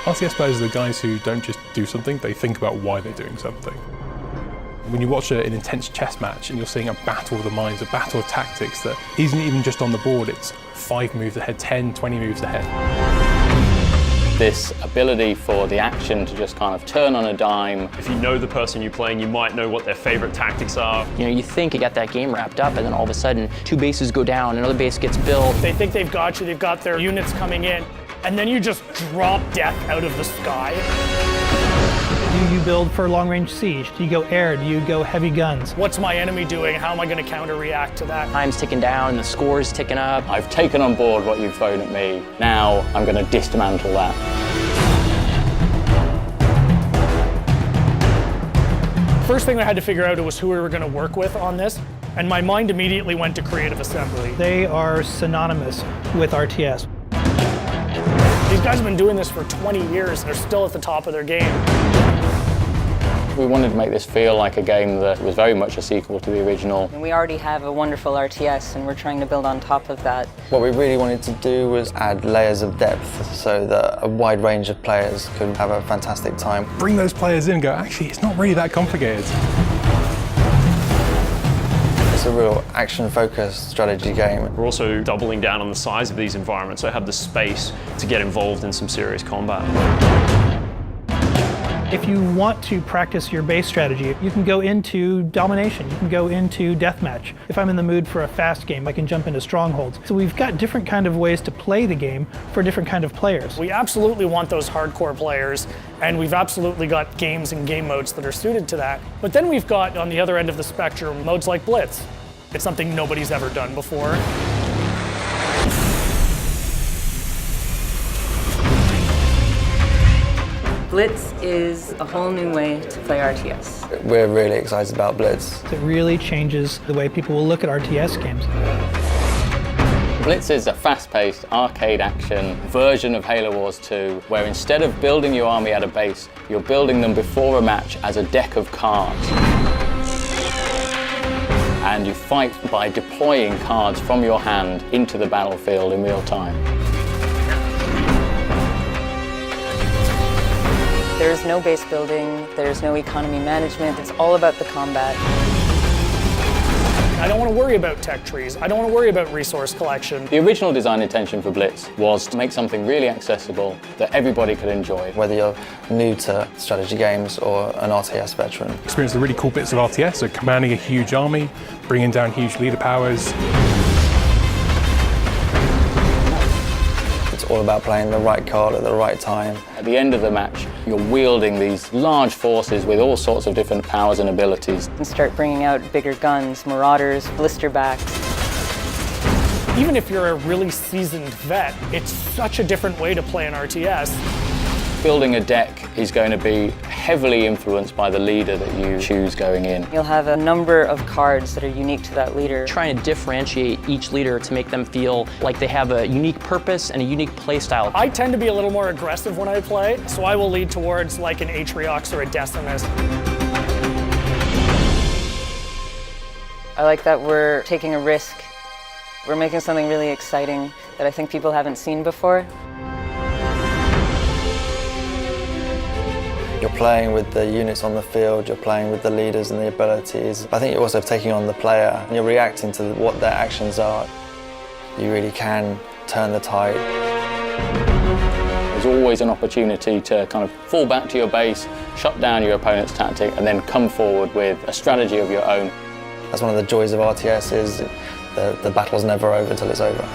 RTS players are the guys who don't just do something, they think about why they're doing something. When you watch an intense chess match and you're seeing a battle of the minds, a battle of tactics that isn't even just on the board, it's 5 moves ahead, 10, 20 moves ahead. This ability for the action to just kind of turn on a dime. If you know the person you're playing, you might know what their favorite tactics are. You know, you think you got that game wrapped up, and then all of a sudden, 2 bases go down, another base gets built. They think they've got you, they've got their units coming in, and then you just drop death out of the sky. Do you build for long-range siege? Do you go air? Do you go heavy guns? What's my enemy doing? How am I going to counter-react to that? Time's ticking down, the score's ticking up. I've taken on board what you've thrown at me. Now I'm going to dismantle that. First thing I had to figure out was who we were going to work with on this, and my mind immediately went to Creative Assembly. They are synonymous with RTS. These guys have been doing this for 20 years. They're still at the top of their game. We wanted to make this feel like a game that was very much a sequel to the original. We already have a wonderful RTS, and we're trying to build on top of that. What we really wanted to do was add layers of depth so that a wide range of players could have a fantastic time. Bring those players in and go, actually, it's not really that complicated. It's a real action-focused strategy game. We're also doubling down on the size of these environments, so I have the space to get involved in some serious combat. If you want to practice your base strategy, you can go into domination, you can go into deathmatch. If I'm in the mood for a fast game, I can jump into strongholds. So we've got different kind of ways to play the game for different kind of players. We absolutely want those hardcore players, and we've absolutely got games and game modes that are suited to that. But then we've got, on the other end of the spectrum, modes like Blitz. It's something nobody's ever done before. Blitz is a whole new way to play RTS. We're really excited about Blitz. It really changes the way people will look at RTS games. Blitz is a fast-paced arcade action version of Halo Wars 2, where instead of building your army at a base, you're building them before a match as a deck of cards. And you fight by deploying cards from your hand into the battlefield in real time. There's no base building, there's no economy management, it's all about the combat. I don't want to worry about tech trees. I don't want to worry about resource collection. The original design intention for Blitz was to make something really accessible that everybody could enjoy. Whether you're new to strategy games or an RTS veteran. Experience the really cool bits of RTS, so commanding a huge army, bringing down huge leader powers. It's all about playing the right card at the right time. At the end of the match, you're wielding these large forces with all sorts of different powers and abilities. And start bringing out bigger guns, marauders, blisterbacks. Even if you're a really seasoned vet, it's such a different way to play an RTS. Building a deck is going to be heavily influenced by the leader that you choose going in. You'll have a number of cards that are unique to that leader. Trying to differentiate each leader to make them feel like they have a unique purpose and a unique play style. I tend to be a little more aggressive when I play, so I will lead towards like an Atriox or a Decimus. I like that we're taking a risk. We're making something really exciting that I think people haven't seen before. You're playing with the units on the field, you're playing with the leaders and the abilities. I think you're also taking on the player and you're reacting to what their actions are. You really can turn the tide. There's always an opportunity to kind of fall back to your base, shut down your opponent's tactic, and then come forward with a strategy of your own. That's one of the joys of RTS is the battle's never over till it's over.